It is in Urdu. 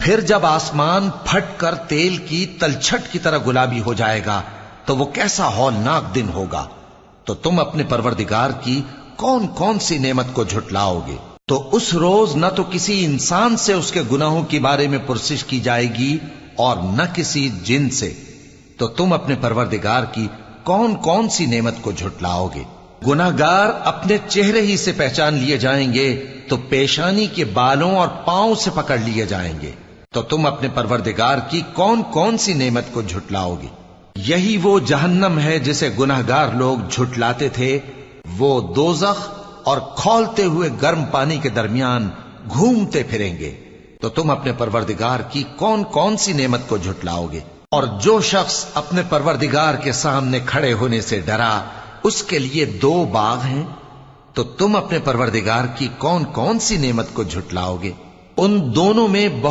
پھر جب آسمان پھٹ کر تیل کی تلچھٹ کی طرح گلابی ہو جائے گا تو وہ کیسا ہولناک دن ہوگا۔ تو تم اپنے پروردگار کی کون کون سی نعمت کو جھٹلاؤ گے؟ تو اس روز نہ تو کسی انسان سے اس کے گناہوں کے بارے میں پرسش کی جائے گی اور نہ کسی جن سے۔ تو تم اپنے پروردگار کی کون کون سی نعمت کو جھٹلاؤ گے؟ گناہگار اپنے چہرے ہی سے پہچان لیے جائیں گے تو پیشانی کے بالوں اور پاؤں سے پکڑ لیے جائیں گے۔ تو تم اپنے پروردگار کی کون کون سی نعمت کو جھٹلاؤ گے؟ یہی وہ جہنم ہے جسے گناہگار لوگ جھٹلاتے تھے، وہ دوزخ اور کھولتے ہوئے گرم پانی کے درمیان گھومتے پھریں گے۔ تو تم اپنے پروردگار کی کون کون سی نعمت کو جھٹلاؤ گے؟ اور جو شخص اپنے پروردگار کے سامنے کھڑے ہونے سے ڈرا اس کے لیے 2 باغ ہیں۔ تو تم اپنے پروردگار کی کون کون سی نعمت کو جھٹلاؤ گے؟ ان دونوں میں